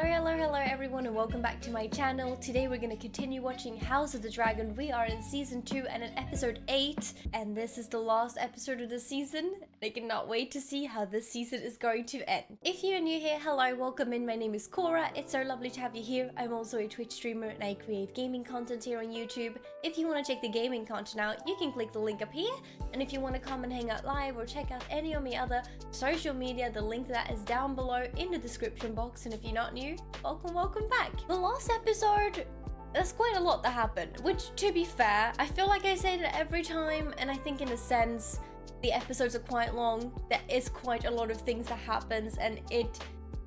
Hello everyone, and welcome back to my channel. Today we're going to continue watching House of the Dragon. We are in season 2 and in episode 8, and this is the last episode of the season. I cannot wait to see how this season is going to end. If you're new here, hello, welcome in. My name is Cora. It's so lovely to have you here. I'm also a Twitch streamer and I create gaming content here on YouTube. If you want to check the gaming content out, you can click the link up here. And if you want to come and hang out live or check out any of my other social media, the link to that is down below in the description box. And if you're not new, welcome back. The last episode, there's quite a lot that happened, which, to be fair, I feel like I say that every time, and I think in a sense the episodes are quite long. There is quite a lot of things that happens, and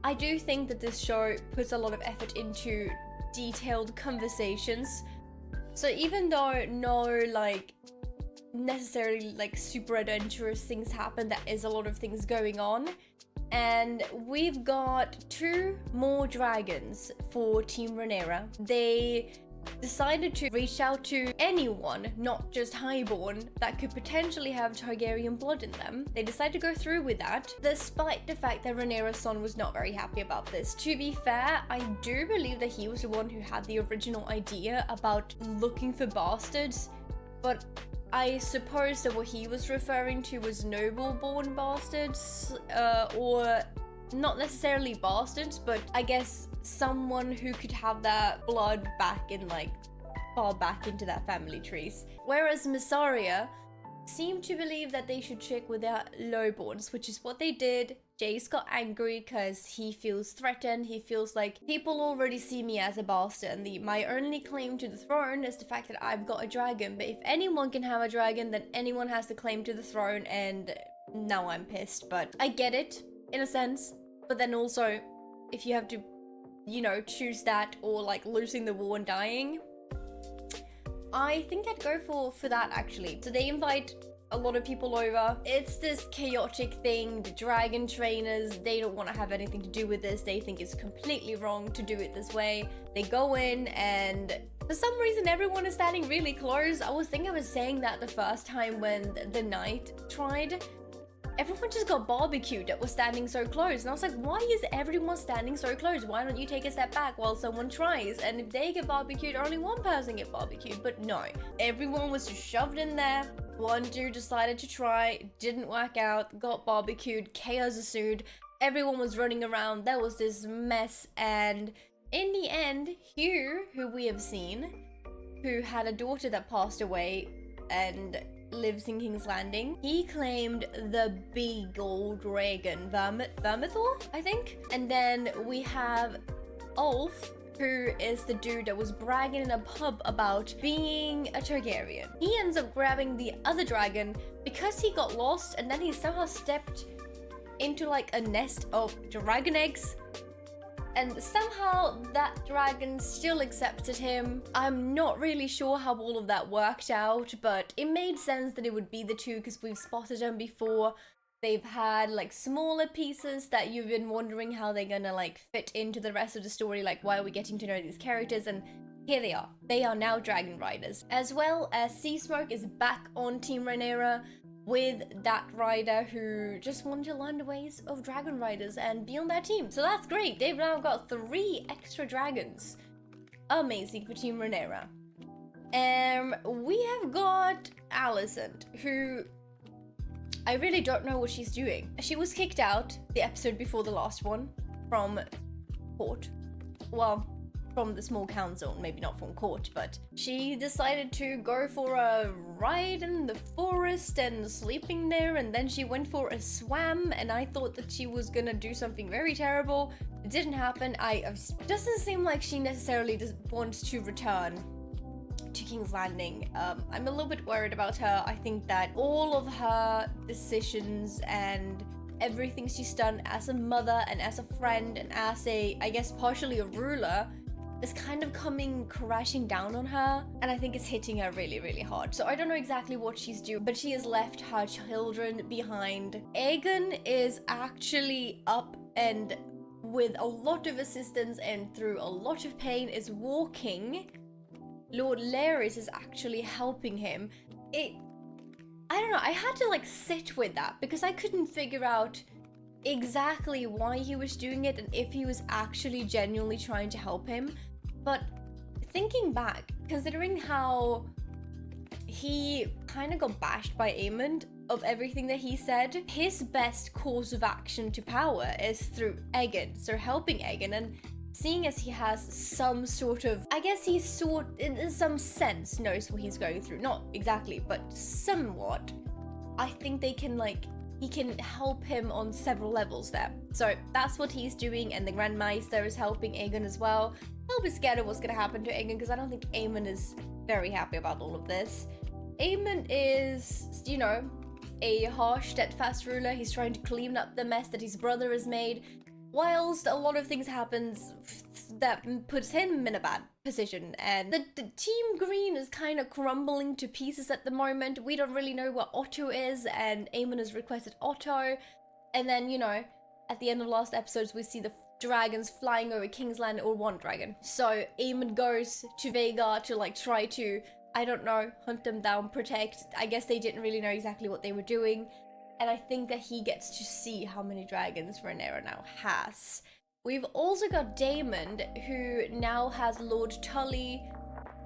I do think that this show puts a lot of effort into detailed conversations. So even though no necessarily super adventurous things happen, there is a lot of things going on. And we've got 2 more dragons for Team Rhaenyra. They decided to reach out to anyone, not just Highborn, that could potentially have Targaryen blood in them. They decided to go through with that, despite the fact that Rhaenyra's son was not very happy about this. To be fair, I do believe that he was the one who had the original idea about looking for bastards, but I suppose that what he was referring to was noble-born bastards, or not necessarily bastards, but I guess someone who could have their blood back in, far back into their family trees. Whereas Mysaria seemed to believe that they should check with their lowborns, which is what they did. Jace got angry because he feels threatened. He feels like people already see me as a bastard, and my only claim to the throne is the fact that I've got a dragon. But if anyone can have a dragon, then anyone has the claim to the throne, and now I'm pissed. But I get it, in a sense. But then also, if you have to, choose that or losing the war and dying, I think I'd go for that, actually. So they invite a lot of people over. It's this chaotic thing. The dragon trainers, they don't want to have anything to do with this. They think it's completely wrong to do it this way. They go in, and for some reason everyone is standing really close. I was saying that the first time when the knight tried. Everyone just got barbecued that was standing so close. And I was like, why is everyone standing so close? Why don't you take a step back while someone tries? And if they get barbecued, only one person get barbecued. But no, everyone was just shoved in there. One dude decided to try, didn't work out, got barbecued, chaos ensued. Everyone was running around. There was this mess. And in the end, Hugh, who we have seen, who had a daughter that passed away and lives in King's Landing, he claimed the big old dragon, Vermithor, I think. And then we have Ulf, who is the dude that was bragging in a pub about being a Targaryen. He ends up grabbing the other dragon because he got lost, and then he somehow stepped into a nest of dragon eggs. And somehow that dragon still accepted him. I'm not really sure how all of that worked out, but it made sense that it would be the 2 because we've spotted them before. They've had smaller pieces that you've been wondering how they're gonna fit into the rest of the story. Why are we getting to know these characters? And here they are. They are now dragon riders. As well as Seasmoke is back on Team Rhaenyra with that rider who just wanted to learn the ways of dragon riders and be on their team. So that's great. They've now got 3 extra dragons. Amazing for Team Rhaenyra. We have got Alicent, who I really don't know what she's doing. She was kicked out the episode before the last one from court. Well, from the small council, maybe not from court, but she decided to go for a ride in the forest and sleeping there, and then she went for a swam, and I thought that she was gonna do something very terrible. It didn't happen. Doesn't seem like she necessarily wants to return to King's Landing. I'm a little bit worried about her. I think that all of her decisions and everything she's done as a mother and as a friend and as I guess partially a ruler, is kind of coming crashing down on her, and I think it's hitting her really, really hard. So I don't know exactly what she's doing, but she has left her children behind. Aegon is actually up and with a lot of assistance and through a lot of pain is walking. Lord Larys is actually helping him. I don't know, I had to sit with that because I couldn't figure out exactly why he was doing it and if he was actually genuinely trying to help him. But thinking back, considering how he kind of got bashed by Aemond of everything that he said, his best course of action to power is through Aegon, so helping Aegon. And seeing as he has some sort of, I guess he in some sense knows what he's going through, not exactly, but somewhat, I think they can he can help him on several levels there. So that's what he's doing, and the Grand Maester is helping Aegon as well. I'll be scared of what's gonna happen to Aegon because I don't think Aemon is very happy about all of this. Aemon is, you know, a harsh, steadfast ruler. He's trying to clean up the mess that his brother has made, whilst a lot of things happens that puts him in a bad position. And the Team Green is kind of crumbling to pieces at the moment. We don't really know what Otto is, and Aemon has requested Otto. And then, you know, at the end of the last episodes, we see the dragons flying over King's Land, or one dragon. So Aemon goes to Vhagar to try to, I don't know, hunt them down, protect. I guess they didn't really know exactly what they were doing. And I think that he gets to see how many dragons Rhaenyra now has. We've also got Daemon, who now has Lord Tully,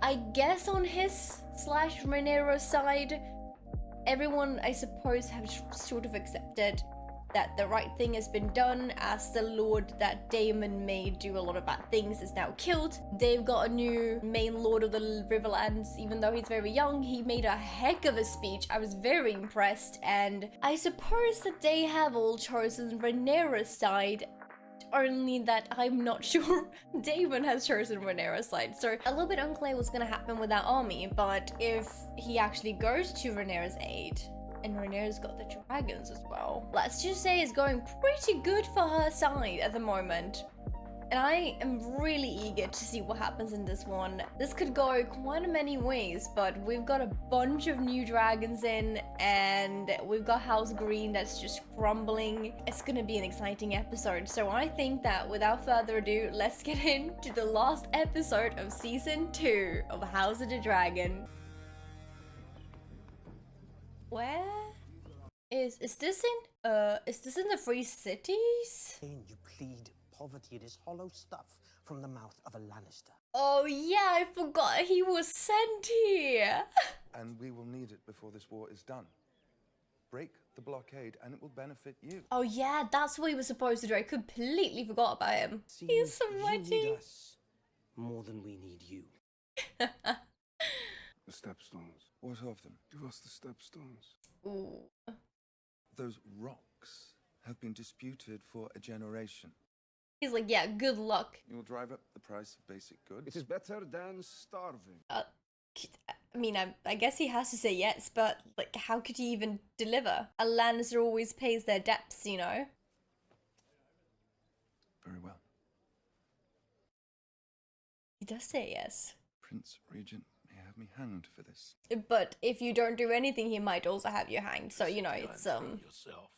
I guess, on his / Rhaenyra's side. Everyone, I suppose, have sort of accepted that the right thing has been done, as the lord that Daemon made do a lot of bad things is now killed. They've got a new main lord of the Riverlands. Even though he's very young, he made a heck of a speech. I was very impressed, and I suppose that they have all chosen Rhaenyra's side, only that I'm not sure Daemon has chosen Rhaenyra's side. So a little bit unclear what's gonna happen with that army, but if he actually goes to Rhaenyra's aid, and Rhaenyra's got the dragons as well, let's just say it's going pretty good for her side at the moment. And I am really eager to see what happens in this one. This could go quite many ways, but we've got a bunch of new dragons in, and we've got House Green that's just crumbling. It's gonna be an exciting episode. So I think that without further ado, let's get into the last episode of Season 2 of House of the Dragon. Where is this in the Free Cities? You plead poverty. It is hollow stuff from the mouth of a Lannister. Oh yeah, I forgot he was sent here. And we will need it before this war is done. Break the blockade and it will benefit you. Oh yeah, that's what he was supposed to do. I completely forgot about him. Seems He's so you mighty. need us more than we need you. The stepstones. What of them? Give us the stepstones. Ooh. Those rocks have been disputed for a generation. He's like, yeah, good luck. You will drive up the price of basic goods. It is better than starving. I mean, I guess he has to say yes, but like, how could he even deliver? A Lannister always pays their debts, you know? Very well. He does say yes. Prince Regent may have me hanged for this. But if you don't do anything, he might also have you hanged. So, you know, it's, Yourself.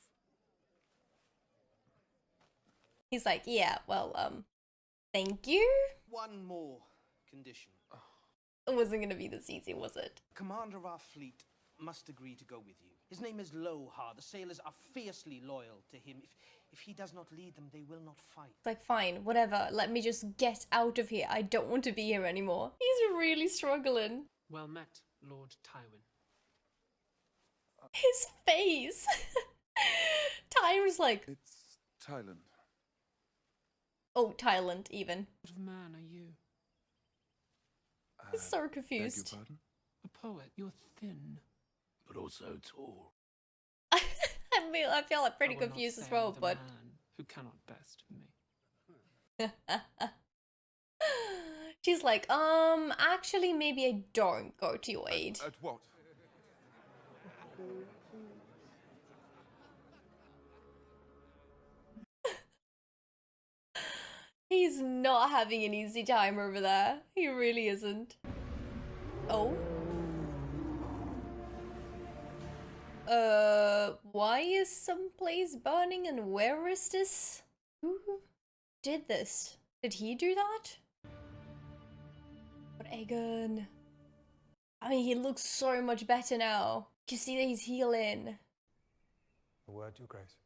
He's like, yeah, well, thank you? One more condition. It wasn't gonna be this easy, was it? Commander of our fleet must agree to go with you. His name is Lohar. The sailors are fiercely loyal to him. If he does not lead them, they will not fight. It's like, fine, whatever. Let me just get out of here. I don't want to be here anymore. He's really struggling. Well met, Lord Tywin. His face. Tywin's like, It's Thailand. oh, Thailand even. What of man are you? He's so Beg confused. your pardon? A poet. You're thin. But also tall. I feel like pretty I will not confused as sail well, with a but man who cannot best me. she's like, actually, maybe I don't go to your aid. At what? He's not having an easy time over there. He really isn't. Oh. Why is some place burning and where is this? Who did this? Did he do that? But Aegon. I mean, he looks so much better now. You can see that he's healing. A word, Your Grace.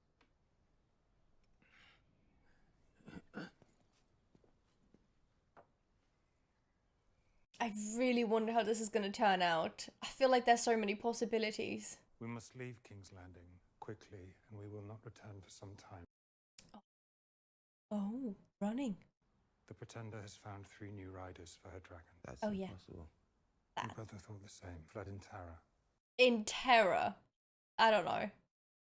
I really wonder how this is going to turn out. I feel like there's so many possibilities. We must leave King's Landing quickly, and we will not return for some time. Oh, running. The Pretender has found 3 new riders for her dragon. That's Oh, yeah. impossible. My brother thought the same, fled in terror. In terror. I don't know.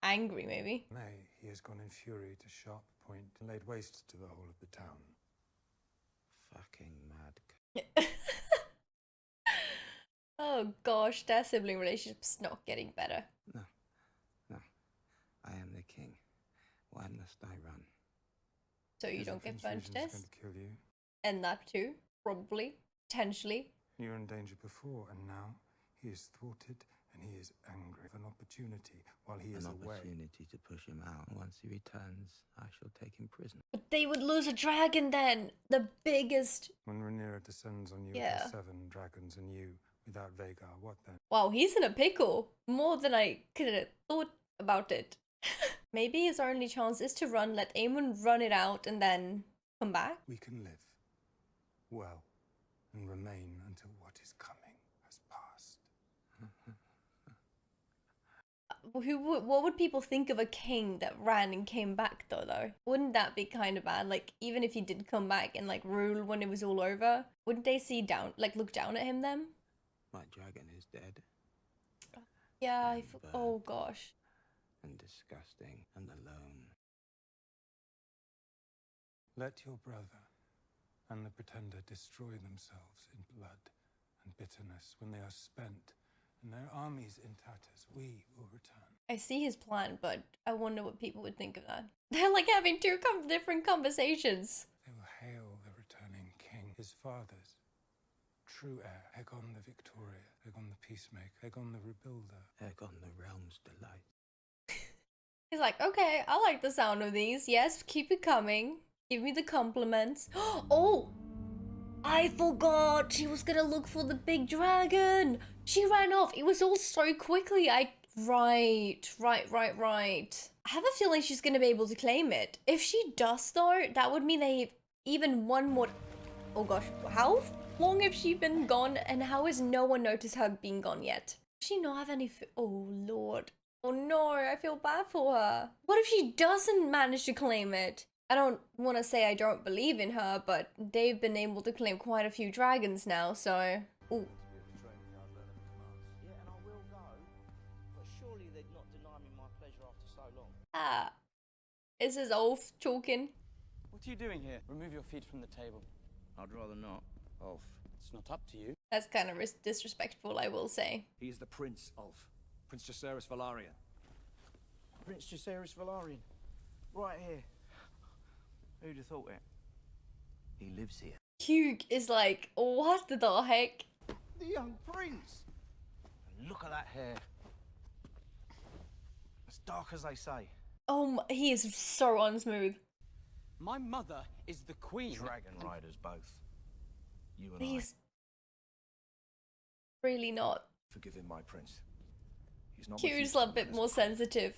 Angry, maybe. Nay, he has gone in fury to Sharp Point and laid waste to the whole of the town. Fucking mad. Oh gosh, their sibling relationship's not getting better. No. I am the king. Why must I run? So you Is don't it get Prince punched Regent's this? going to kill you? And that too, probably, potentially. You were in danger before, and now he is thwarted and he is angry. An opportunity while he is An away. opportunity to push him out. Once he returns, I shall take him prisoner. But they would lose a dragon then! The biggest... When Rhaenyra descends on you with Yeah. her 7 dragons and you without Vhagar, what then? Wow, he's in a pickle. More than I could have thought about it. Maybe his only chance is to run, let Aemon run it out, and then come back? We can live well and remain until what is coming has passed. What would people think of a king that ran and came back though? Wouldn't that be kind of bad? Like, even if he did come back and like rule when it was all over, wouldn't they look down at him then? My dragon is dead Yeah, And oh gosh. and disgusting and alone. Let your brother and the Pretender destroy themselves in blood and bitterness when they are spent and their armies in tatters. We will return. I see his plan, but I wonder what people would think of that. They're like having two different conversations. They will hail the returning king, his fathers, true heir, Aegon the Victorious, Aegon the Peacemaker, Aegon the Rebuilder. Aegon the realm's delight. He's like, okay, I like the sound of these. Yes, keep it coming. Give me the compliments. Oh! I forgot she was gonna look for the big dragon. She ran off. It was all so quickly. Right. I have a feeling she's gonna be able to claim it. If she does though, that would mean they have even one more. Oh gosh, how long have she been gone and how has no one noticed her being gone yet? Does she not have any oh lord. Oh no, I feel bad for her. What if she doesn't manage to claim it? I don't want to say I don't believe in her, but they've been able to claim quite a few dragons now, so... Ooh. Yeah, and I will go, but surely they'd not deny me my pleasure after so long. Ah. Is this Ulf talking? What are you doing here? Remove your feet from the table. I'd rather not. Ulf. It's not up to you. That's kind of disrespectful, I will say. He is the Prince, Ulf. Prince Jacaerys Velaryon. Prince Jacaerys Velaryon, right here. Who'd have thought it? He lives here. Hugh is like, what the heck? The young prince! And look at that hair. As dark as they say. Oh, he is so unsmooth. My mother is the queen. Dragon riders both. You and He's really not. Forgive him, my prince. He's not. Hugh's a bit more sensitive.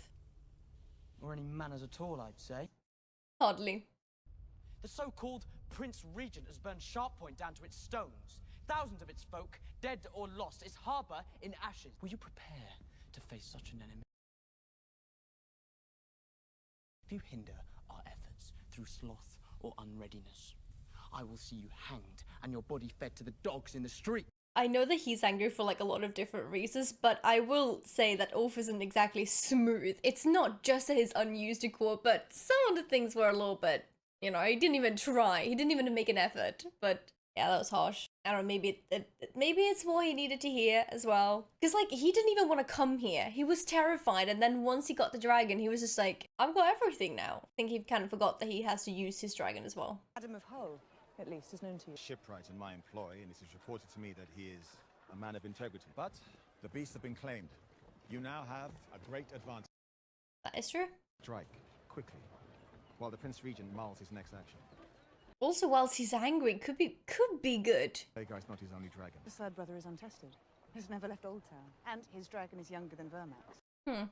Or any manners at all, I'd say. Hardly. The so-called Prince Regent has burned Sharp Point down to its stones. Thousands of its folk, dead or lost, its harbour in ashes. Will you prepare to face such an enemy? If you hinder our efforts through sloth or unreadiness, I will see you hanged and your body fed to the dogs in the street. I know that he's angry for like a lot of different reasons, but I will say that Ulf isn't exactly smooth. It's not just his unused quote, but some of the things were a little bit, you know, he didn't even try. He didn't even make an effort, but yeah, that was harsh. I don't know, maybe it's what he needed to hear as well. Because like, he didn't even want to come here. He was terrified, and then once he got the dragon, he was just like, I've got everything now. I think he kind of forgot that he has to use his dragon as well. Adam of Hull, at least, is known to you. Shipwright in my employ, and it is reported to me that he is a man of integrity. But the beasts have been claimed. You now have a great advantage. That is true. Strike quickly, while the Prince Regent mulls his next action. Also, whilst he's angry, could be good. Vhagar's not his only dragon. The third brother is untested. He's never left Old Town. And his dragon is younger than Vermax.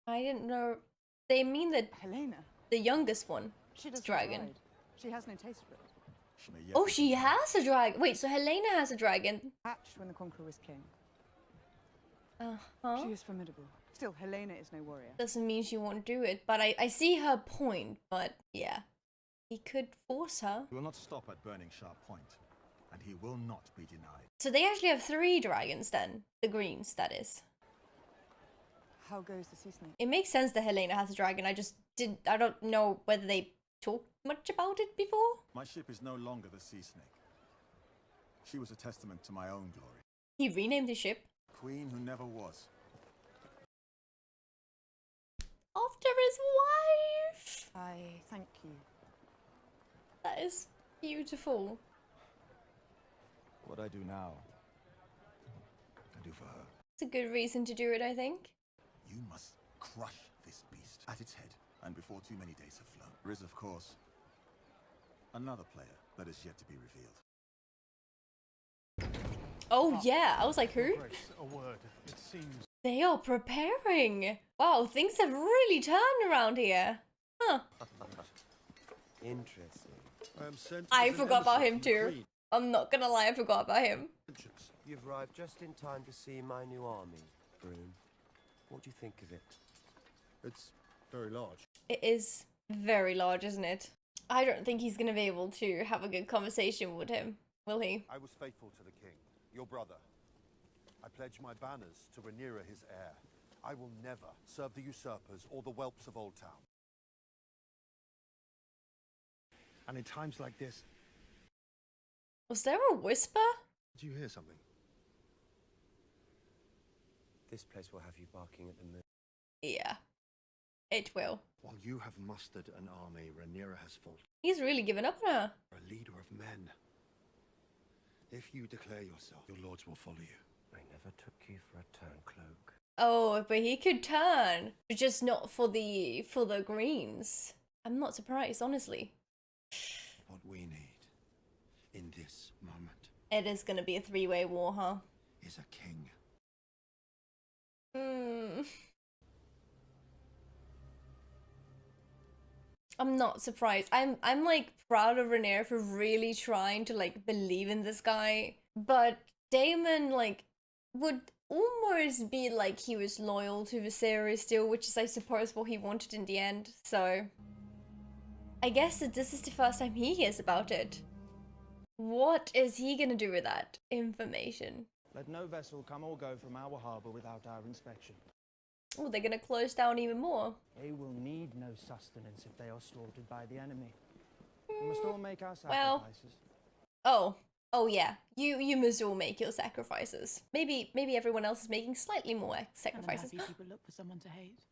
I didn't know. They mean that Helena. the youngest one She does dragon. She has no taste for it. may yet Oh, be she fulfilled. has a dragon. Wait, so Helena has a dragon. Hatched when the Conqueror was king. Uh-huh. She is formidable. Still, Helena is no warrior. Doesn't mean she won't do it, but I see her point, but yeah. He could force her. He will not stop at burning Sharp Point, and he will not be denied. So they actually have 3 dragons then. The greens, that is. How goes the sea snake? It makes sense that Helena has a dragon. I don't know whether they talked much about it before. My ship is no longer the Sea Snake. She was a testament to my own glory. He renamed his ship. Queen who never was. After his wife! I thank you. That is beautiful. What I do now, I do for her. It's a good reason to do it, I think. You must crush this beast at its head, and before too many days have flown. There is, of course, another player that is yet to be revealed. Oh yeah, I was like, who? Grace, a word. It seems They are preparing. Wow, things have really turned around here. Huh. Interesting. I forgot about him too. I'm not gonna lie, I forgot about him. You've arrived just in time to see my new army, Groom. What do you think of it? It's very large. It is very large, isn't it? I don't think he's gonna be able to have a good conversation with him, will he? I was faithful to the king, your brother. I pledge my banners to Rhaenyra, his heir. I will never serve the usurpers or the whelps of Old Town. And in times like this, Was there a whisper? Did you hear something? This place will have you barking at the moon. Yeah, it will. While you have mustered an army, Rhaenyra has fought. He's really given up on her. A leader of men. If you declare yourself, your lords will follow you. I never took you for a turncloak. Oh, but he could turn, but just not for the greens. I'm not surprised, honestly. What we need in this moment It is gonna be a 3-way war, huh? is a king. I'm not surprised. I'm like proud of Rhaenyra for really trying to like believe in this guy, but Daemon like would almost be like he was loyal to Viserys still, which is I suppose what he wanted in the end. So I guess that this is the first time he hears about it. What is he gonna do with that information? Let no vessel come or go from our harbour without our inspection. Oh, they're gonna close down even more. They will need no sustenance if they are slaughtered by the enemy. We must all make our Well, sacrifices. Oh yeah, you must all make your sacrifices. Maybe everyone else is making slightly more sacrifices. People look for someone to hate.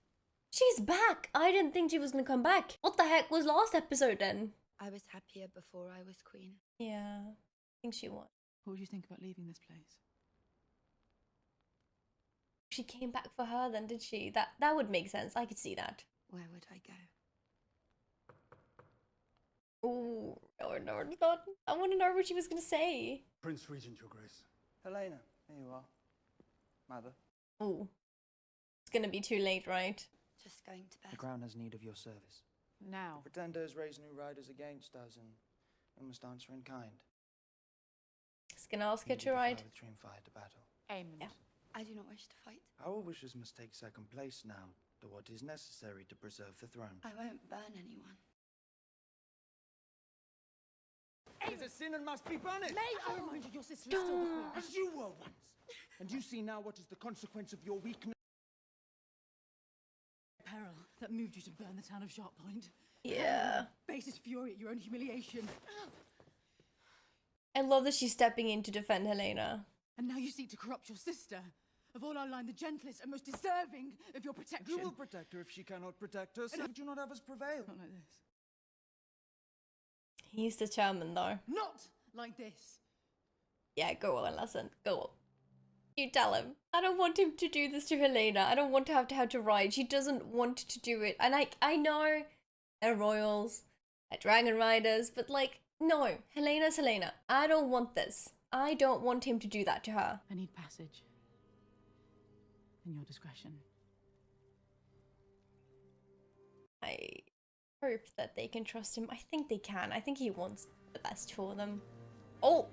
She's back! I didn't think she was gonna come back. What the heck was last episode then? I was happier before I was queen. Yeah, I think she was. What do you think about leaving this place? She came back for her then, did she? That would make sense. I could see that. Where would I go? Oh, no, not. I want to know what she was gonna say. Prince Regent, Your Grace. Helena, here you are. Mother. Oh, it's gonna be too late, right? Just going to The bed. crown has need of your service. Now. The pretenders raise new riders against us, and we must answer in kind. Just gonna ask her You to will ride. defy with Triumph to battle. Amen. Yeah. I do not wish to fight. Our wishes must take second place now to what is necessary to preserve the throne. I won't burn anyone. It is a sin and must be punished. May I remind you, your sister is still the queen. As you were once. And you see now what is the consequence of your weakness. Peril that moved you to burn the town of Sharp Point. Yeah. Basest fury at your own humiliation. I love that she's stepping in to defend Helena. And now you seek to corrupt your sister. Of all our line, the gentlest and most deserving of your protection. You will protect her if she cannot protect herself. Would you not have us prevail? Not like this. He's determined though. Not like this. Yeah, go on, listen. Go on. You tell him. I don't want him to do this to Helena. I don't want to have to ride. She doesn't want to do it. And I know they're royals, they're dragon riders, but like, no. Helena's Helena. I don't want this. I don't want him to do that to her. I need passage. In your discretion. I hope that they can trust him. I think they can. I think he wants the best for them. Oh!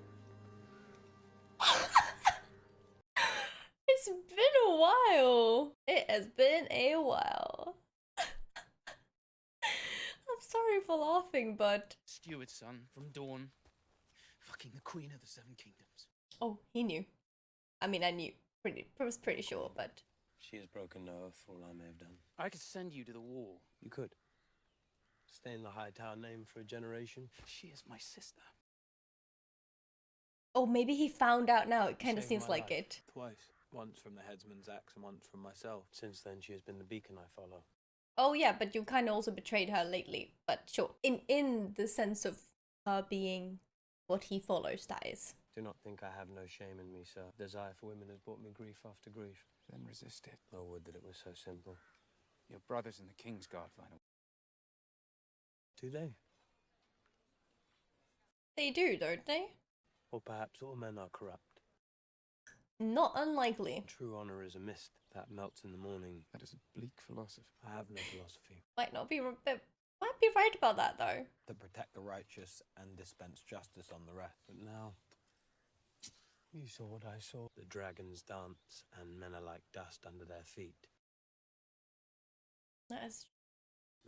It's been a while. It has been a while. I'm sorry for laughing, but... Steward's son from Dawn. Fucking the Queen of the Seven Kingdoms. Oh, he knew. I mean, I knew. Was pretty sure, but... She has broken no oath for all I may have done. I could send you to the wall. You could. Stay in the High Tower name for a generation. She is my sister. Oh, maybe he found out now. It kind of Saved seems my like life. it. Twice. Once from the headsman's axe and once from myself. Since then, she has been the beacon I follow. Oh yeah, but you kind of also betrayed her lately. But sure, in the sense of her being what he follows, that is. Do not think I have no shame in me, sir. Desire for women has brought me grief after grief. Then resist it. I would that it was so simple. Your brother's in the King's Guard, final. Do they? They do, don't they? Or perhaps all men are corrupt. Not unlikely. True honor is a mist that melts in the morning. That is a bleak philosophy. I have no philosophy. Might not be, might be right about that though. To protect the righteous and dispense justice on the rest. But now, you saw what I saw. The dragons dance, and men are like dust under their feet. That is...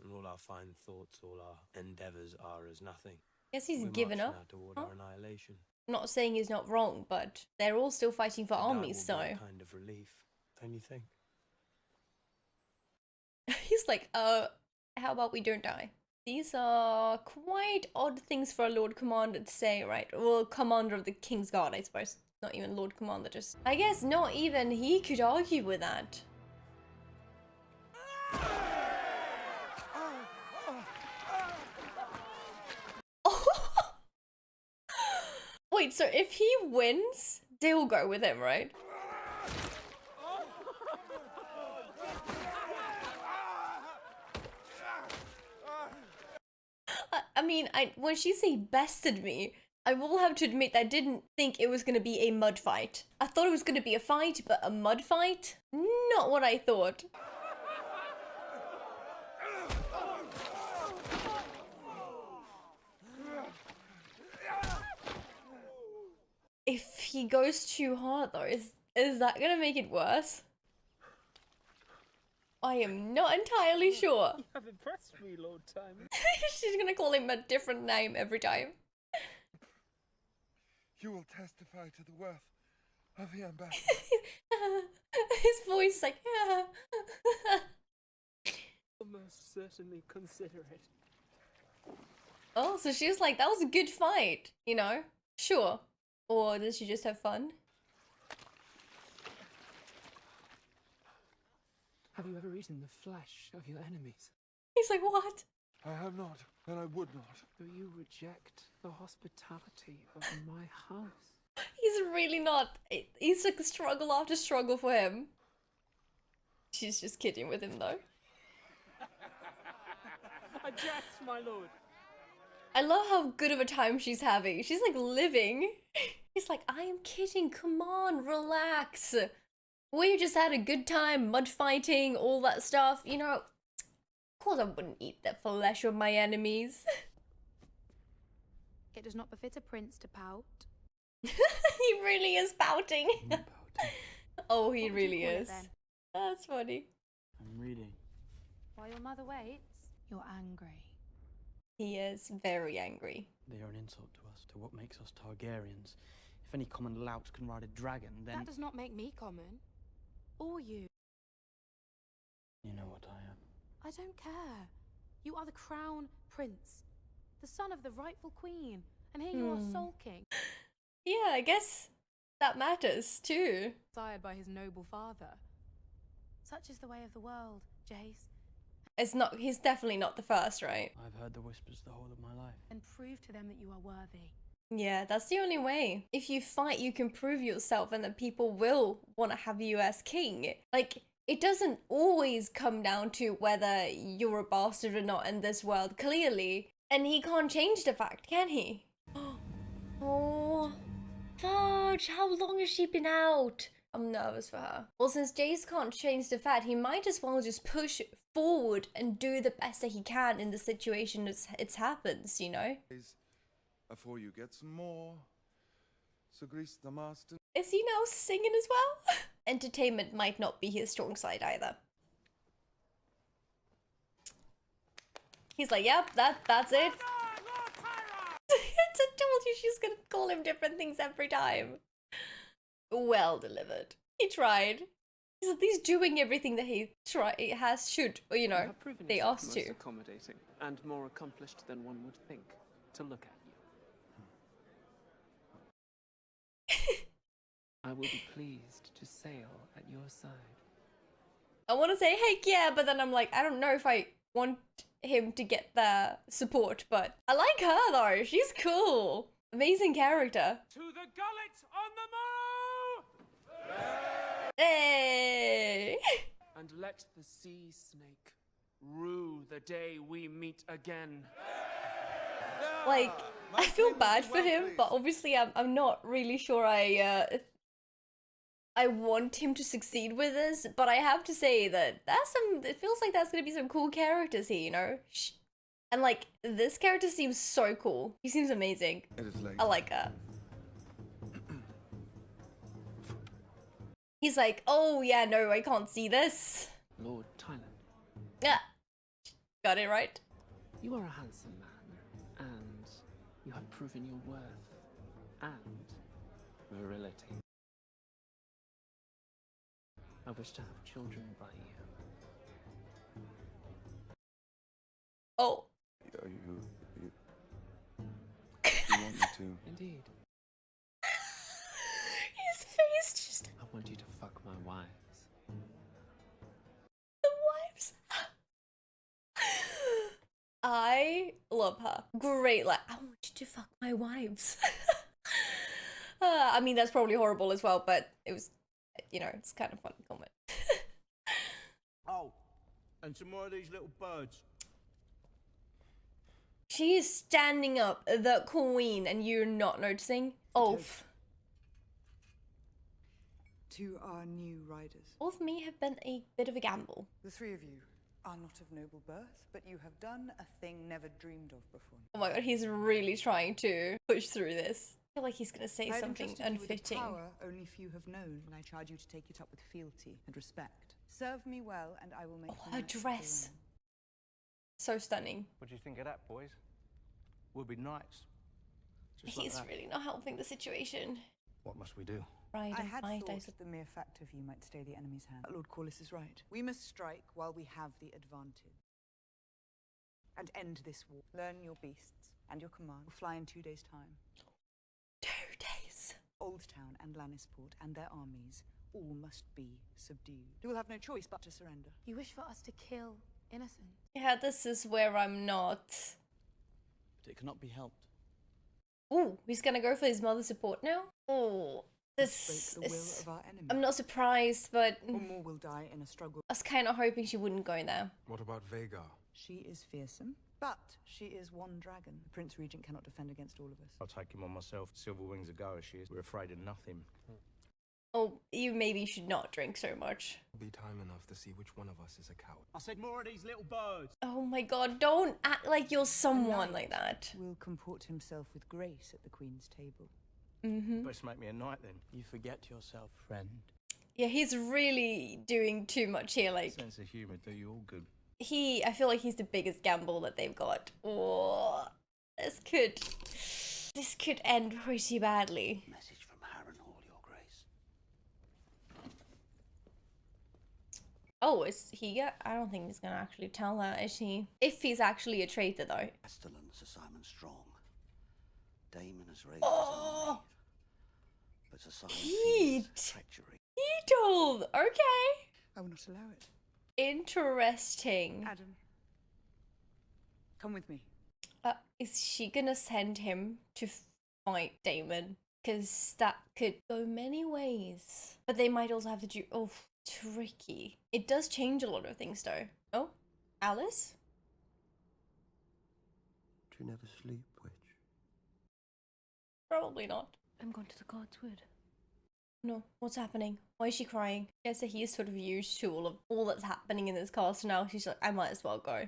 And all our fine thoughts, all our endeavours are as nothing. Guess he's We're given marching up. out toward Huh? our annihilation. I'm not saying he's not wrong, but they're all still fighting for And armies, that will so... be a kind of relief, don't you think? He's like, how about we don't die? These are quite odd things for a Lord Commander to say, right? Well, Commander of the King's Guard, I suppose. Not even Lord Commander, just... I guess not even he could argue with that. Wait, so if he wins, they'll go with him, right? I mean, when she say bested me, I will have to admit I didn't think it was gonna be a mud fight. I thought it was gonna be a fight, but a mud fight? Not what I thought. If he goes too hard though, is that gonna make it worse? I am not entirely sure. You have impressed me, Lord Timon. She's gonna call him a different name every time. You will testify to the worth of the ambassador. His voice is like, yeah. I'll most certainly consider it. Oh, so she was like, that was a good fight, you know? Sure. Or did she just have fun? Have you ever eaten the flesh of your enemies? He's like, what? I have not, and I would not. Do you reject the hospitality of my house? He's really not. He's like struggle after struggle for him. She's just kidding with him though. I jest, my lord. I love how good of a time she's having. She's like living. He's like, I am kidding, come on, relax. We just had a good time, mud fighting, all that stuff, you know. Of course I wouldn't eat the flesh of my enemies. It does not befit a prince to pout. He really is pouting. Oh, he really is. That's funny. I'm reading. While your mother waits, you're angry. He is very angry. They are an insult to us, to what makes us Targaryens. If any common lout can ride a dragon, then... That does not make me common. Or you. You know what I am. I don't care. You are the crown prince, the son of the rightful queen, and here you are sulking. Yeah, I guess that matters too. Sired by his noble father. Such is the way of the world, Jace. He's definitely not the first, right? I've heard the whispers the whole of my life. And prove to them that you are worthy. Yeah, that's the only way. If you fight, you can prove yourself and then people will want to have you as king. Like, it doesn't always come down to whether you're a bastard or not in this world, clearly. And he can't change the fact, can he? Oh, fudge, how long has she been out? I'm nervous for her. Well, since Jace can't change the fact, he might as well just push forward and do the best that he can in the situation as it happens, you know? afore you get some more. So grease the master. Is he now singing as well? Entertainment might not be his strong side either. He's like, yep, that's it. I told you she's gonna call him different things every time. Well delivered. He tried. He's at least doing everything that he should, or, you know, have proven they yourself asked most to. accommodating and more accomplished than one would think to look at you. I will be pleased to sail at your side. I want to say heck yeah, but then I'm like, I don't know if I want him to get the support, but I like her though. She's cool. Amazing character. To the gullet on the morrow! Hey! And let the sea snake rue the day we meet again. Like, I feel bad for him, but obviously I'm not really sure I want him to succeed with this, but I have to say that it feels like that's gonna be some cool characters here, you know? And like, this character seems so cool. He seems amazing. It is late. I like her. He's like, oh yeah, no, I can't see this. Lord Thailand. Yeah, got it right. You are a handsome man, and you have proven your worth and virility. I wish to have children by you. Oh. You want me to? Indeed. His face just... I want you to fuck my wives. The wives? I love her. Great, like, I want you to fuck my wives. I mean, that's probably horrible as well, but it was, you know, it's kind of funny comment. Oh, and some more of these little birds. She is standing up, the queen, and you're not noticing? Ulf. To our new riders. Ulf may have been a bit of a gamble. The three of you are not of noble birth, but you have done a thing never dreamed of before. Oh my god, he's really trying to push through this. I feel like he's gonna say something unfitting. Power only few have known, and I charge you to take it up with fealty and respect. Serve me well, and I will make you her dress. So stunning. What do you think of that, boys? We'll be knights. Just like He's that. really not helping the situation. What must we do? Right, I had right, thought the mere fact of you might stay the enemy's hand. Lord Corlys is right. We must strike while we have the advantage. And end this war. Learn your beasts and your command. We'll fly in 2 days' time. 2 days. Old Town and Lannisport and their armies all must be subdued. You will have no choice but to surrender. You wish for us to kill innocent. Yeah, this is where I'm not. But it cannot be helped. Ooh, he's gonna go for his mother support now? Oh, this Break the will is... of our enemy. I'm not surprised, but Or more will die in a struggle. I was kind of hoping she wouldn't go there. What about Vhagar? She is fearsome, but she is one dragon. The Prince Regent cannot defend against all of us. I'll take him on myself. Silver Wings a go as she is. We're afraid of nothing. Oh, you maybe should not drink so much. Be time enough to see which one of us is a coward. I said more of these little birds. Oh my god, don't act like you're someone like that. Will comport himself with grace at the Queen's table. Best make me a knight then. You forget yourself, friend. Yeah, he's really doing too much here, like... Sense of humour do you all good. I feel like he's the biggest gamble that they've got. Oh, this could end pretty badly. Message from Harrenhal, Your Grace. Oh, is he? I don't think he's gonna actually tell her, is he? If he's actually a traitor, though. Castellan, Sir Simon Strong. Damon has raised Oh, his army. But Sir Simon Pete. fears treachery. He told. Okay. I will not allow it. Interesting. Adam, come with me. Is she gonna send him to fight Damon? Because that could go many ways. But they might also have to do... Oh, tricky. It does change a lot of things, though. Oh, Alice? Do you never sleep, witch? Probably not. I'm going to the God's Wood. No, what's happening? Why is she crying? I guess that he is sort of used to all that's happening in this castle now. She's like, I might as well go.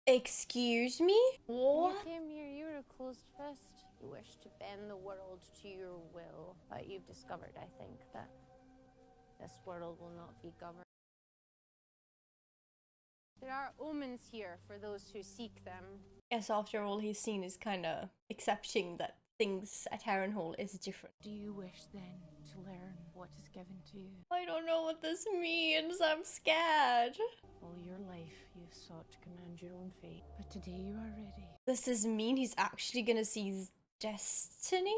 Excuse me? What? You came here, you were a closed fist. You wish to bend the world to your will. But you've discovered, I think, that this world will not be governed. There are omens here for those who seek them. Yes, after all he's seen is kind of accepting that things at Harrenhal is different. Do you wish then to learn what is given to you? I don't know what this means. I'm scared. All your life you've sought to command your own fate, but today you are ready. Does this mean he's actually gonna see his destiny?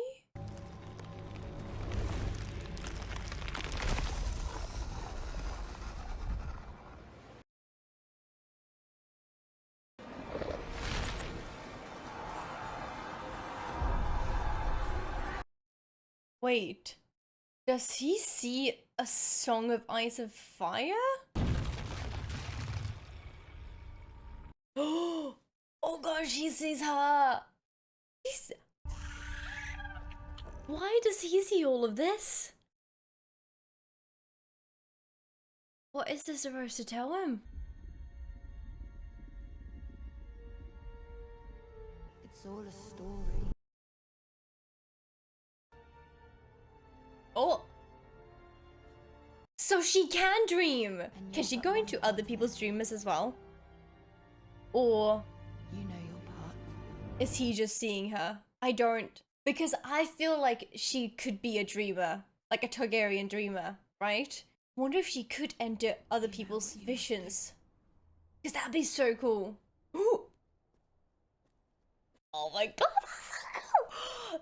Wait, does he see a Song of Ice and Fire? Oh gosh, he sees her. Why does he see all of this? What is this supposed to tell him? It's all a story. Oh! So she can dream! Can she go into other people's dreams as well? Or you know your part. Is he just seeing her? I don't. Because I feel like she could be a dreamer. Like a Targaryen dreamer, right? Wonder if she could enter other people's visions. Because that'd be so cool. Ooh. Oh my god!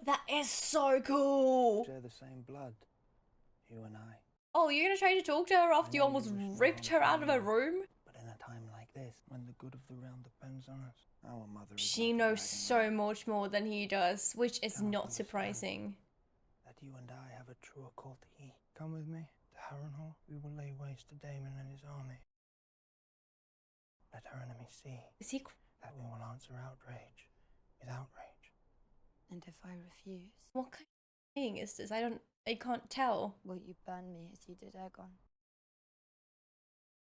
That is so cool! Share the same blood, you and I. Oh, you're gonna try to talk to her after you almost ripped her out of her room? But in a time like this, when the good of the realm depends on us, our mother is She knows so much more than he does, which is not surprising. that you and I have a truer call to he. Come with me to Harrenhal. We will lay waste to Daemon and his army. Let our enemies see that we will answer outrage with outrage. And if I refuse? What kind of thing is this? I can't tell. Will you burn me as you did Aegon?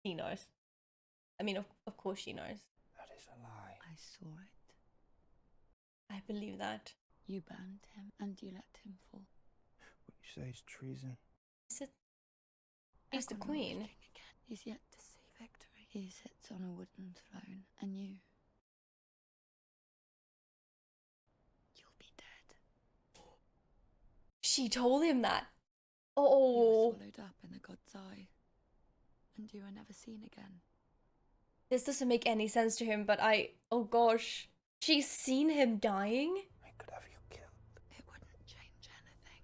She knows. I mean, of course she knows. That is a lie. I saw it. I believe that. You burned him and you let him fall. What you say is treason. She's the queen. He's yet to see victory. He sits on a wooden throne, and you... you'll be dead. She told him that. You were Oh. swallowed up in the god's eye, and you were never seen again. This doesn't make any sense to him, but oh gosh. She's seen him dying? I could have you killed. It wouldn't change anything.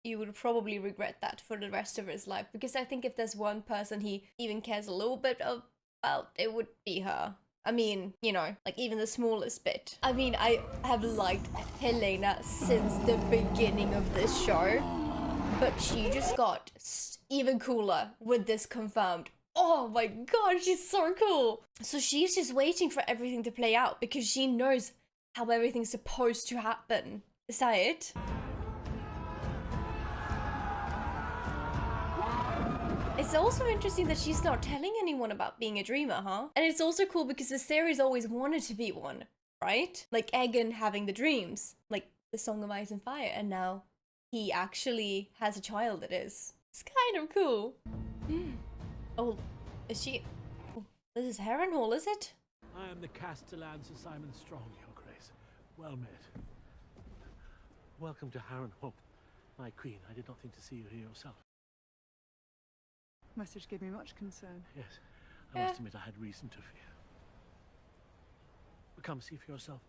He would probably regret that for the rest of his life, because I think if there's one person he even cares a little bit about, it would be her. I mean, you know, like even the smallest bit. I mean, I have liked Helena since the beginning of this show, but she just got even cooler with this confirmed. Oh my god, she's so cool. So she's just waiting for everything to play out because she knows how everything's supposed to happen. Is that it? It's also interesting that she's not telling anyone about being a dreamer, huh? And it's also cool because the series always wanted to be one, right? Like Aegon having the dreams, like the Song of Ice and Fire, and now he actually has a child that is. It's kind of cool. Oh, is she... Oh, this is Harrenhal, is it? I am the Castellan Sir Simon Strong, Your Grace. Well met. Welcome to Harrenhal, my queen. I did not think to see you here yourself. Message gave me much concern. Yes, I must admit I had reason to fear. But come see for yourself.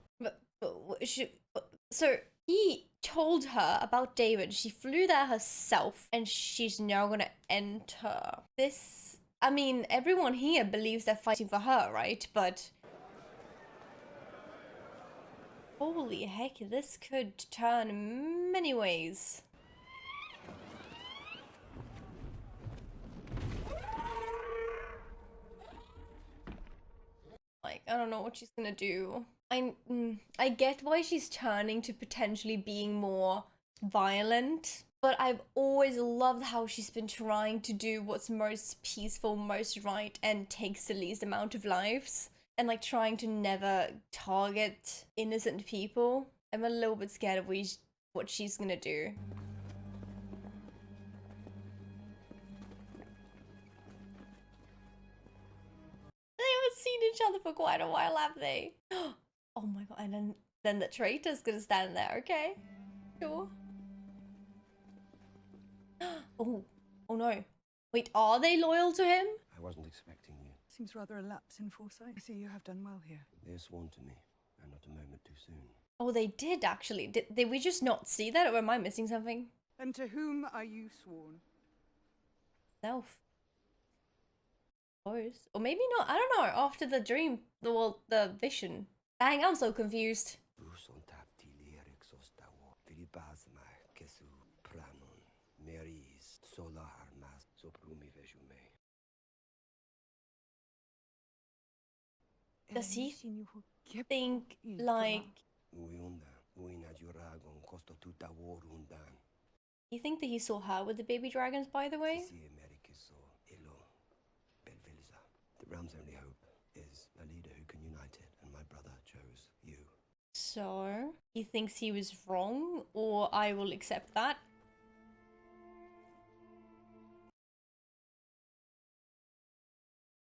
So he told her about David. She flew there herself, and she's now gonna enter this. I mean, everyone here believes they're fighting for her, right? But holy heck, this could turn many ways. Like, I don't know what she's gonna do. I get why she's turning to potentially being more violent But I've always loved how she's been trying to do what's most peaceful, most right, and takes the least amount of lives. And like trying to never target innocent people. I'm a little bit scared of what she's gonna do. They haven't seen each other for quite a while, have they? Oh my god, and then the traitor's gonna stand there, okay? Sure. Oh no. Wait, are they loyal to him? I wasn't expecting you. Seems rather a lapse in foresight. I see you have done well here. They sworn to me, and not a moment too soon. Oh, they did actually. Did we just not see that, or am I missing something? And to whom are you sworn? Self. Or maybe not. I don't know. After the dream, the vision. Dang, I'm so confused. Does he think like? You think that he saw her with the baby dragons, by the way? The realm's only hope is a leader who can unite it, and my brother chose you. So he thinks he was wrong, or I will accept that.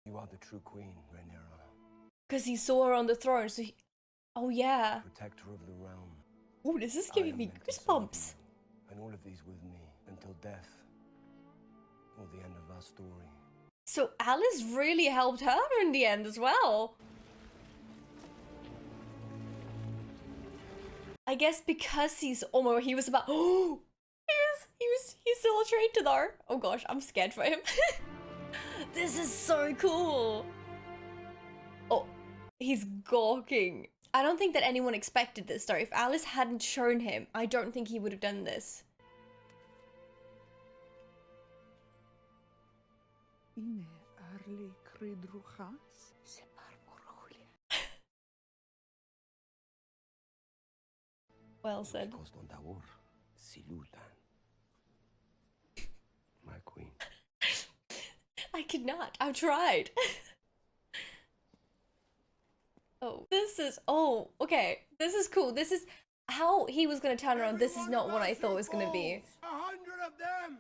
You are the true queen, Rhaenyra. Because he saw her on the throne, so he... Oh yeah. Protector of the realm. Oh, this is giving me goosebumps. And all of these with me until death, or the end of our story. So Alice really helped her in the end as well. I guess because he's almost, he was about, oh, he's still a traitor though. Oh gosh, I'm scared for him. This is so cool. Oh, he's gawking. I don't think that anyone expected this though. If Alice hadn't shown him, I don't think he would have done this. Well said. My queen. I could not. I've tried. Oh, this is... Oh, okay. This is cool. This is how he was going to turn around. This is not what I thought it was going to be. 100 of them!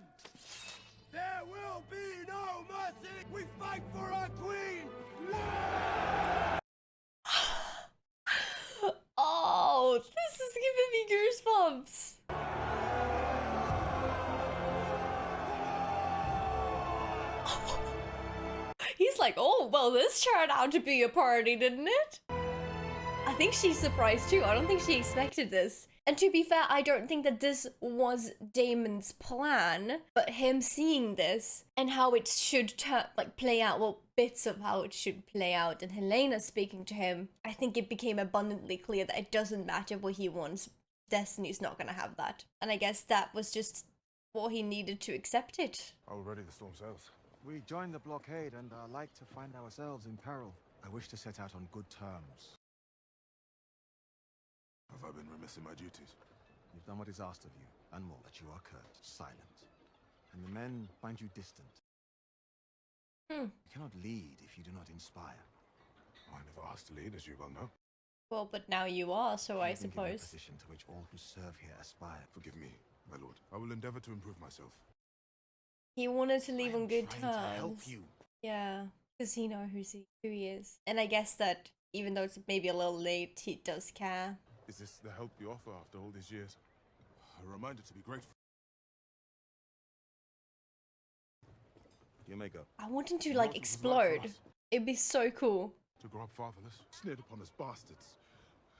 There will be no mercy! We fight for our queen! Oh, this is giving me goosebumps. He's like, oh, well, this turned out to be a party, didn't it? I think she's surprised too. I don't think she expected this. And to be fair, I don't think that this was Daemon's plan, but him seeing this and how it should play out, well, bits of how it should play out, and Helena speaking to him, I think it became abundantly clear that it doesn't matter what he wants. Destiny's not gonna have that. And I guess that was just what he needed to accept it. Already the storm sails. We joined the blockade and are like to find ourselves in peril. I wish to set out on good terms. Have I been remiss in my duties? You've done what is asked of you, and more. But you are curt, silent, and the men find you distant. You cannot lead if you do not inspire. I never asked to lead, as you well know. Well, but now you are, so I You've been given a suppose. position to which all who serve here aspire. Forgive me, my lord. I will endeavor to improve myself. He wanted to leave on good trying terms. to help you. Yeah, because he knows who he is. And I guess that even though it's maybe a little late, he does care. Is this the help you offer after all these years? A reminder to be grateful. You may go. I want him to like explode. It'd be so cool. To grow up fatherless, sneered upon as bastards.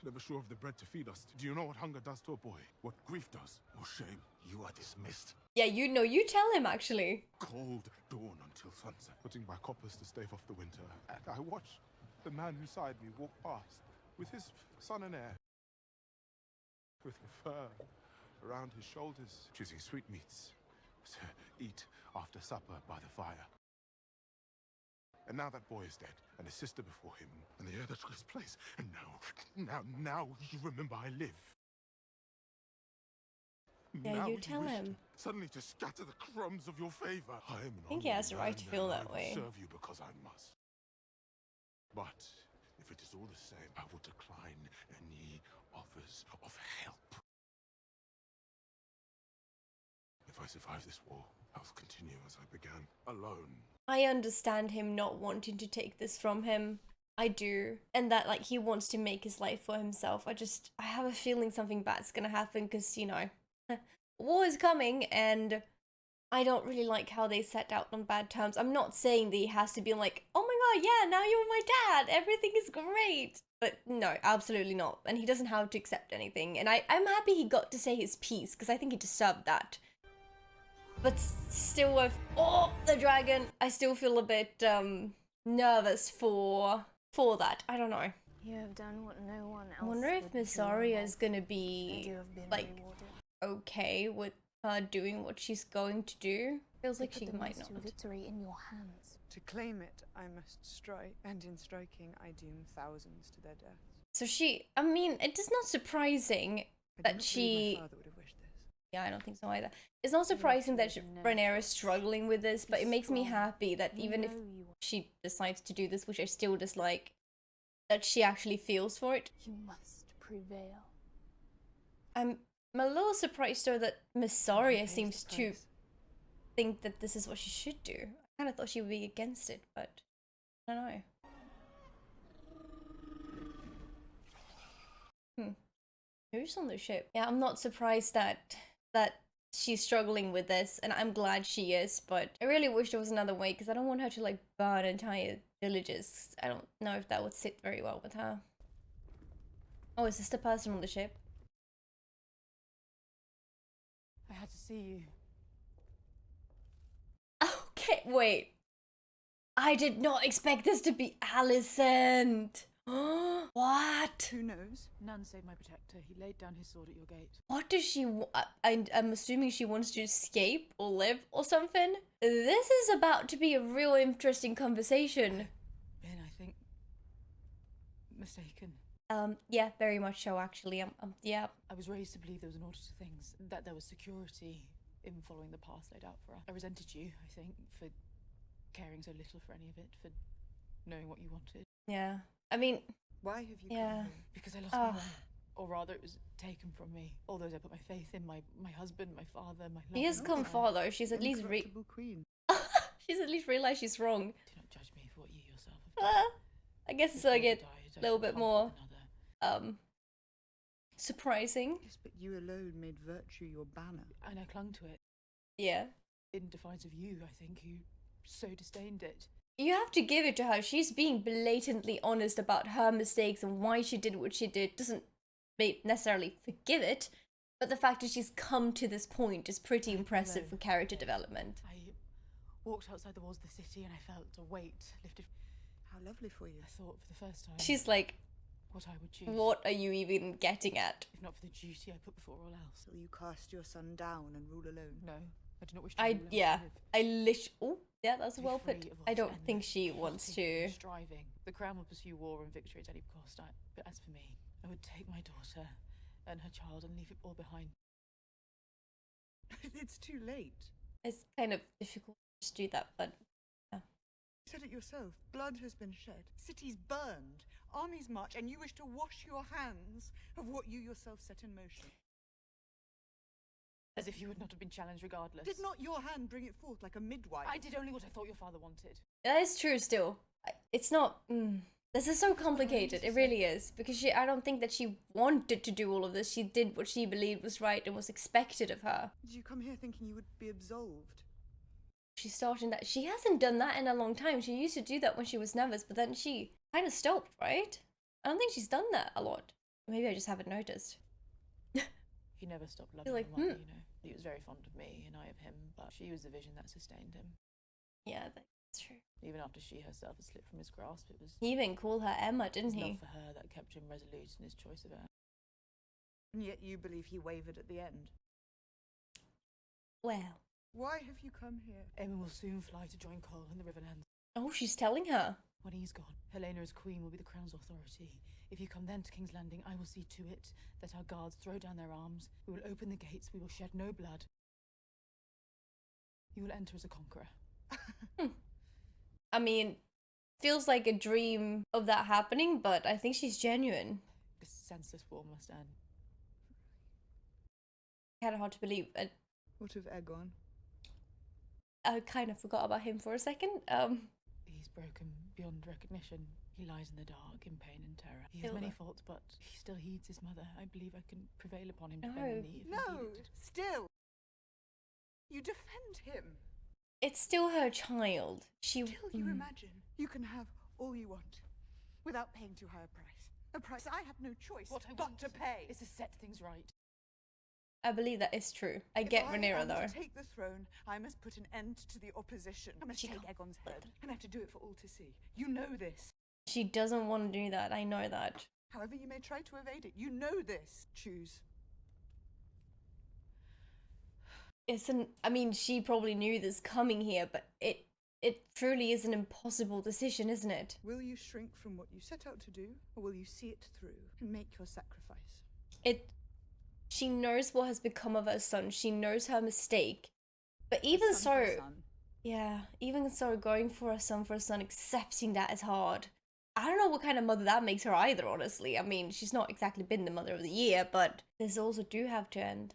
Never sure of the bread to feed us. Do you know what hunger does to a boy? What grief does? Or shame? You are dismissed. Yeah, you know, you tell him actually. Cold dawn until sunset, putting by coppers to stave off the winter. And I watched the man who beside me walk past with his son and heir, with the fur around his shoulders, choosing sweetmeats to eat after supper by the fire. And now that boy is dead, and his sister before him, and the heir that took his place. And now you remember I live. Yeah, Now you tell wish him. suddenly to scatter the crumbs of your favor. I am an I think he has the right to feel that way. serve you because I must. But if it is all the same, I will decline any offers of help. If I survive this war, I will continue as I began, alone. I understand him not wanting to take this from him. I do. And that, like, he wants to make his life for himself. I have a feeling something bad's gonna happen because, you know, war is coming and I don't really like how they set out on bad terms. I'm not saying that he has to be like, oh my god, yeah, now you're my dad, everything is great. But no, absolutely not. And he doesn't have to accept anything. And I'm happy he got to say his piece because I think he deserved that. But still with, oh, the dragon, I still feel a bit nervous for that. I don't know. You have done what no one else. I wonder if would dream Missaria of, is gonna and be you have been like rewarded. okay with her doing what she's going to do. Feels like Put she the might means not. to victory in your hands. To claim it, I must strike, and in striking, I doom thousands to their deaths. So I mean, it is not surprising that she. My father would have wished this. Yeah, I don't think so either. It's not surprising that Rhaenyra is struggling with this, but it makes me happy that even if she decides to do this, which I still dislike, that she actually feels for it. You must prevail. I'm a little surprised though that Missaria seems to think that this is what she should do. I kind of thought she would be against it, but I don't know. Who's on the ship? Yeah, I'm not surprised that she's struggling with this, and I'm glad she is, but I really wish there was another way because I don't want her to like burn entire villages. I don't know if that would sit very well with her. Oh, is this the person on the ship? I had to see you. Okay, wait. I did not expect this to be Alicent. What? Who knows? None save my protector. He laid down his sword at your gate. What does she I'm assuming she wants to escape or live or something. This is about to be a real interesting conversation. Ben, I think mistaken. Yeah, very much so actually. Yeah. I was raised to believe there was an order to things, that there was security in following the path laid out for us. I resented you, I think, for caring so little for any of it, for knowing what you wanted. Yeah. I mean, why have you come here? Because I lost my mom. Or rather, it was taken from me. All those I put my faith in, my husband, my father, my She has come far though. She's at least queen. she's at least realised she's wrong. Do not judge me for what you yourself have done. I guess it's like a little bit more surprising. Yes, but you alone made virtue your banner. And I clung to it. Yeah. In defiance of you, I think, who so disdained it. You have to give it to her. She's being blatantly honest about her mistakes and why she did what she did. Doesn't necessarily forgive it, but the fact that she's come to this point is pretty impressive for character development. I walked outside the walls of the city and I felt a weight lifted. How lovely for you. I thought for the first time. She's like, what I would choose. What are you even getting at? If not for the duty I put before all else. Will you cast your son down and rule alone? No, I do not wish to rule Oh, yeah, that's well put. I don't think she wants to. Striving. The crown will pursue war and victory at any cost. But as for me, I would take my daughter and her child and leave it all behind. It's too late. It's kind of difficult to just do that, but yeah. You said it yourself. Blood has been shed. Cities burned. Armies march, and you wish to wash your hands of what you yourself set in motion. As if you would not have been challenged regardless. Did not your hand bring it forth like a midwife? I did only what I thought your father wanted. That is true still. It's not... This is so complicated. It really is. Because I don't think that she wanted to do all of this. She did what she believed was right and was expected of her. Did you come here thinking you would be absolved? She's starting that. She hasn't done that in a long time. She used to do that when she was nervous, but then she kind of stopped, right? I don't think she's done that a lot. Maybe I just haven't noticed. He never stopped loving like, my mother, you know. He was very fond of me and I of him, but she was the vision that sustained him. Yeah, that's true. Even after she herself had slipped from his grasp, it was... He even called her Emma, didn't he? Love for her that kept him resolute in his choice of her. And yet you believe he wavered at the end? Well... Why have you come here? Emma will soon fly to join Cole in the Riverlands. Oh, she's telling her. when he's gone, Helena as queen will be the crown's authority. If you come then to King's Landing, I will see to it that our guards throw down their arms. We will open the gates. We will shed no blood. You will enter as a conqueror. I mean, feels like a dream of that happening, but I think she's genuine. This senseless war must end. Kind of hard to believe. What of Aegon? I kind of forgot about him for a second. He's broken beyond recognition. He lies in the dark, in pain and terror. He has Hilda. many faults, but he still heeds his mother. I believe I can prevail upon him to No. bend the knee if No, needed. still. You defend him. It's still her child. Still, you imagine you can have all you want without paying too high a price. A price I have no choice What I but want to pay. is to set things right. I believe that is true. I get If Rhaenyra I am though. to take the throne, I must put an end to the opposition. I must take Aegon's head, and I have to do it for all to see. You know this. She doesn't want to do that. I know that. However you may try to evade it, you know this. Choose. I mean, she probably knew this coming here, but it truly is an impossible decision, isn't it? Will you shrink from what you set out to do, or will you see it through and make your sacrifice? She knows what has become of her son. She knows her mistake. But even so, yeah, even so, going for her son, accepting that is hard. I don't know what kind of mother that makes her either, honestly. I mean, she's not exactly been the mother of the year, but this also do have to end.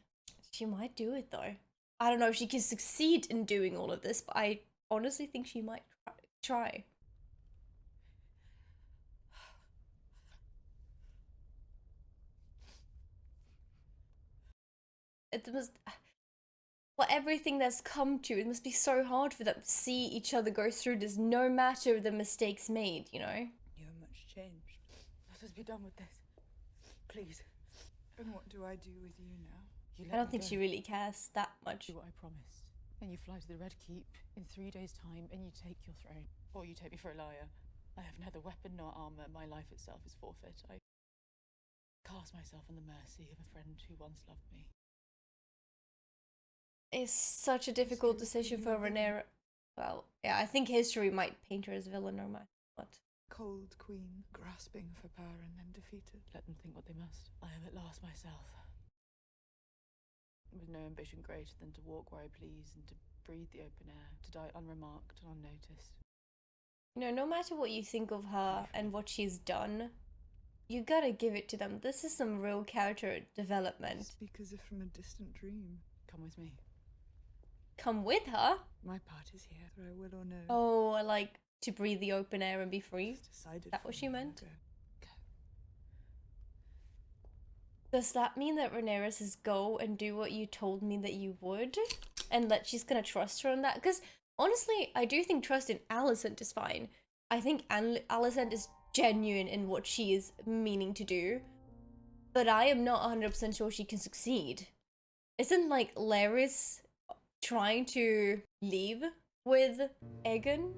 She might do it though. I don't know if she can succeed in doing all of this, but I honestly think she might try. It must, for everything that's come to, it must be so hard for them to see each other go through this, no matter the mistakes made, you know? You're much changed. Let us be done with this. Please. And what do I do with you now? You I don't think she really cares that much. Do what I promised. Then you fly to the Red Keep in 3 days' time and you take your throne. Or you take me for a liar. I have neither weapon nor armor. My life itself is forfeit. I cast myself on the mercy of a friend who once loved me. It's such a difficult decision for Rhaenyra. Well, yeah, I think history might paint her as a villain no matter what. Cold queen, grasping for power and then defeated. Let them think what they must. I am at last myself. With no ambition greater than to walk where I please and to breathe the open air, to die unremarked and unnoticed. You know, no matter what you think of her and what she's done, you gotta give it to them. This is some real character development. Speak as if from a distant dream. Come with me. Come with her? My part is here, whether I will or no. Oh, like to breathe the open air and be free? Decided Is that what she meant? Go. Does that mean that Rhaenyra says go and do what you told me that you would? And that she's gonna trust her on that? Because honestly, I do think trust in Alicent is fine. I think Alicent is genuine in what she is meaning to do. But I am not 100% sure she can succeed. Isn't like Larys trying to leave with Aegon?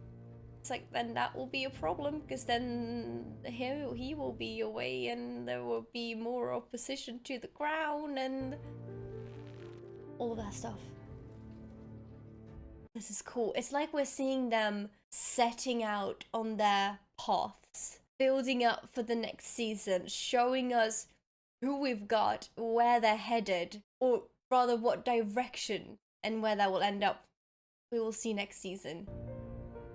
It's like, then that will be a problem, because then he will be away and there will be more opposition to the crown and all of that stuff. This is cool. It's like we're seeing them setting out on their paths, building up for the next season, showing us who we've got, where they're headed, or rather what direction and where that will end up. We will see next season.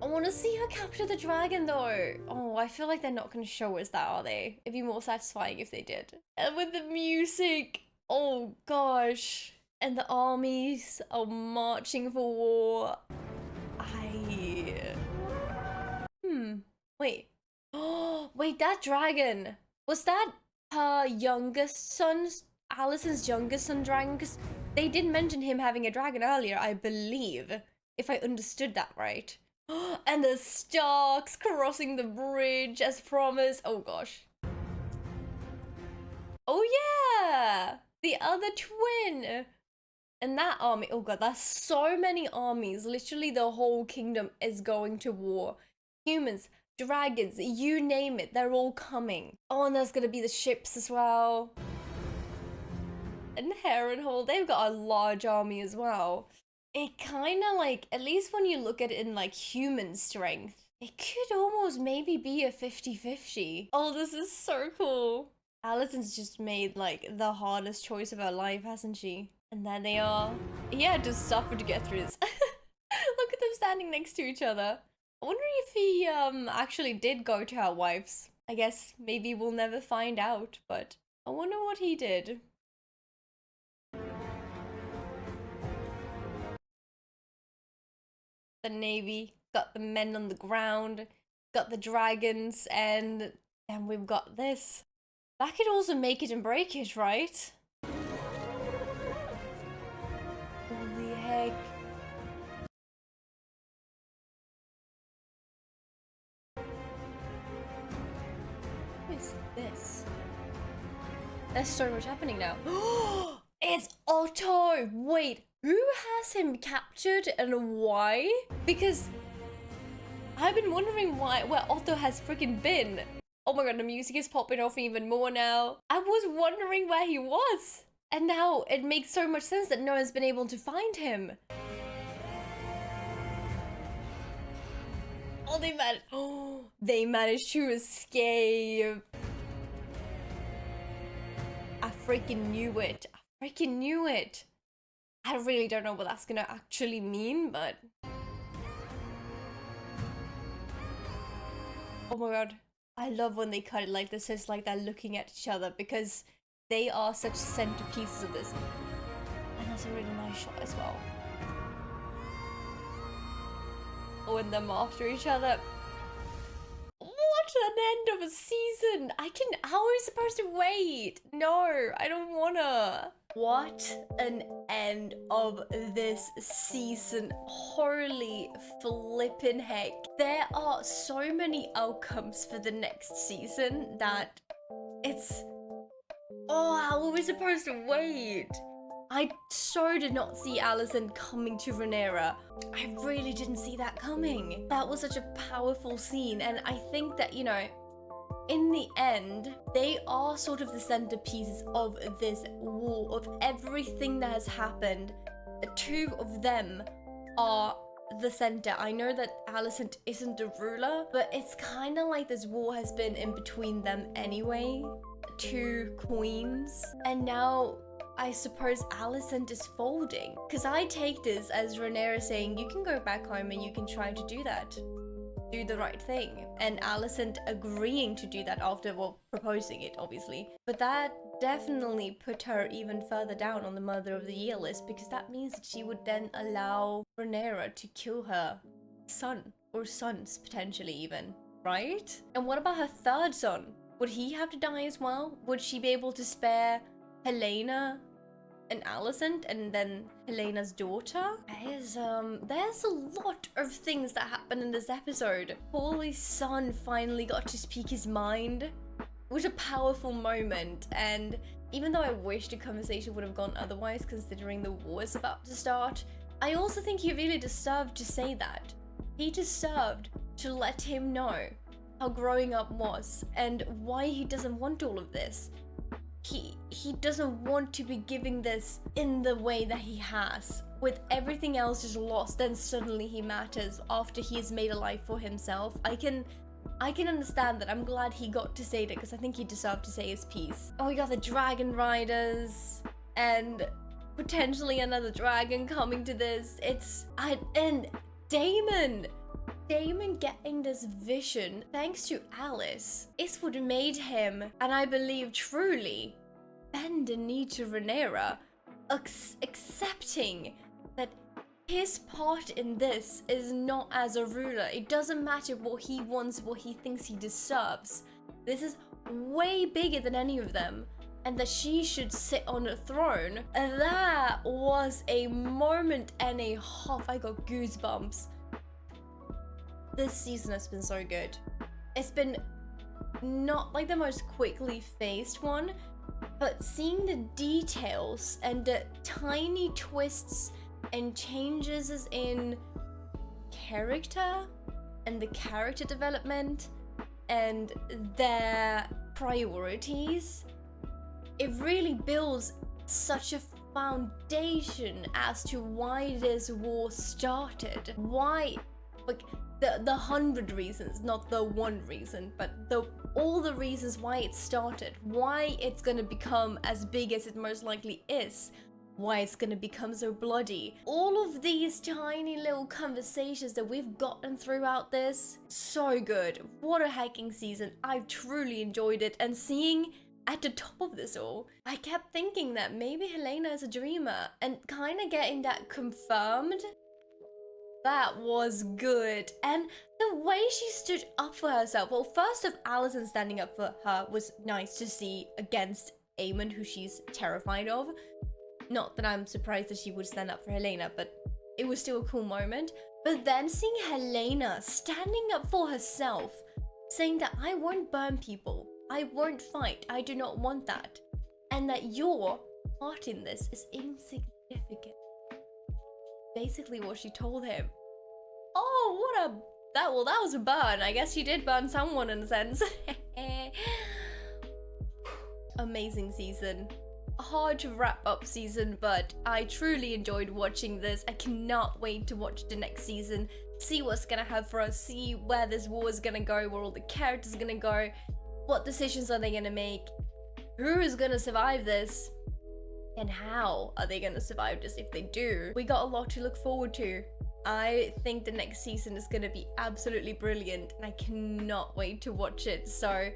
I want to see her capture the dragon though. Oh, I feel like they're not going to show us that, are they? It'd be more satisfying if they did. And with the music, oh gosh. And the armies are marching for war. Wait. Oh, wait, that dragon. Was that her youngest son's, Alicent's youngest son dragon? Because they did mention him having a dragon earlier, I believe. If I understood that right. And the Starks crossing the bridge as promised. Oh gosh. Oh yeah! The other twin! And that army, oh god, that's so many armies. Literally the whole kingdom is going to war. Humans, dragons, you name it, they're all coming. Oh, and there's gonna be the ships as well. And Harrenhal, they've got a large army as well. It kind of like, at least when you look at it in like human strength, It could almost maybe be a 50-50. Oh, this is so cool. Alison's just made like the hardest choice of her life, hasn't she? And there they are. He had to suffer to get through this. Look at them standing next to each other. I wonder if he actually did go to her wives. I guess maybe we'll never find out, but I wonder what he did. The navy, got the men on the ground, got the dragons, and then we've got this. That could also make it and break it, right? Holy heck. What is this? There's so much happening now. It's Otto! Wait, who has him captured and why? Because I've been wondering where Otto has freaking been. Oh my god, the music is popping off even more now. I was wondering where he was. And now it makes so much sense that no one's been able to find him. Oh, they managed to escape. I freaking knew it. I freaking knew it. I really don't know what that's gonna actually mean, but... Oh my god. I love when they cut it like this. It's like they're looking at each other because they are such centerpieces of this. And that's a really nice shot as well. Oh, and them after each other. What an end of a season! How are we supposed to wait? No, I don't wanna. What an end of this season. Holy flippin' heck. There are so many outcomes for the next season that it's... Oh, how are we supposed to wait? I so did not see Alison coming to Rhaenyra. I really didn't see that coming. That was such a powerful scene, and I think that, you know, in the end, they are sort of the centerpieces of this war, of everything that has happened. The two of them are the center. I know that Alicent isn't a ruler, but it's kind of like this war has been in between them anyway. Two queens, and now I suppose Alicent is folding. Because I take this as Rhaenyra saying, you can go back home and you can try to do that. Do the right thing. And Alicent agreeing to do that after, well, proposing it, obviously. But that definitely put her even further down on the Mother of the Year list, because that means that she would then allow Rhaenyra to kill her son, or sons, potentially even, right? And what about her third son? Would he have to die as well? Would she be able to spare Helena and Alicent and then Helena's daughter? There's a lot of things that happen in this episode. Paullie's son finally got to speak his mind. It was a powerful moment, and even though I wish the conversation would have gone otherwise considering the war is about to start, I also think he really deserved to say that. He deserved to let him know how growing up was and why he doesn't want all of this. He doesn't want to be giving this in the way that he has. With everything else just lost, then suddenly he matters after he's made a life for himself. I can understand that. I'm glad he got to say that because I think he deserved to say his piece. Oh, we got the dragon riders and potentially another dragon coming to this. And Daemon getting this vision thanks to Alice is what made him, and I believe truly, bend the knee to Rhaenyra, accepting that his part in this is not as a ruler. It doesn't matter what he wants, what he thinks he deserves. This is way bigger than any of them, and that she should sit on a throne. And that was a moment and a half. I got goosebumps. This season has been so good. It's been not like the most quickly paced one, but seeing the details and the tiny twists and changes in character and the character development and their priorities, it really builds such a foundation as to why this war started. Why, like, the 100 reasons, not the one reason, but all the reasons why it started, why it's gonna become as big as it most likely is, why it's gonna become so bloody. All of these tiny little conversations that we've gotten throughout this, so good. What a hacking season. I've truly enjoyed it, and seeing at the top of this all, I kept thinking that maybe Helena is a dreamer, and kind of getting that confirmed. That was good. And the way she stood up for herself. Well, first of Allison standing up for her was nice to see against Eamon, who she's terrified of. Not that I'm surprised that she would stand up for Helena, but it was still a cool moment. But then seeing Helena standing up for herself, saying that I won't burn people, I won't fight, I do not want that, and that your part in this is insignificant. Basically what she told him. Oh, that was a burn. I guess she did burn someone in a sense. Amazing season. Hard to wrap up season, but I truly enjoyed watching this. I cannot wait to watch the next season, see what's gonna have for us, see where this war is gonna go, where all the characters are gonna go, what decisions are they gonna make, who is gonna survive this, and how are they gonna survive this if they do. We got a lot to look forward to. I think the next season is gonna be absolutely brilliant, and I cannot wait to watch it. So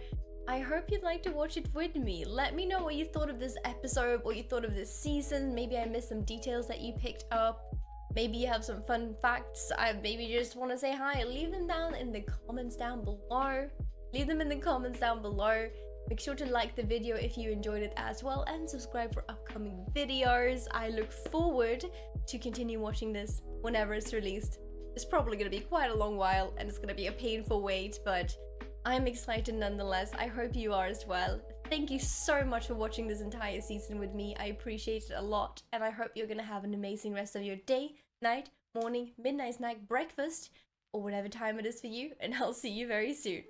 I hope you'd like to watch it with me. Let me know what you thought of this episode, what you thought of this season. Maybe I missed some details that you picked up. Maybe you have some fun facts. Maybe you just want to say hi. Leave them down in the comments down below. Leave them in the comments down below. Make sure to like the video if you enjoyed it as well, and subscribe for upcoming videos. I look forward to continue watching this whenever it's released. It's probably going to be quite a long while, and it's going to be a painful wait, but I'm excited nonetheless. I hope you are as well. Thank you so much for watching this entire season with me. I appreciate it a lot, and I hope you're going to have an amazing rest of your day, night, morning, midnight snack, breakfast, or whatever time it is for you, and I'll see you very soon.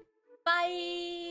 Bye!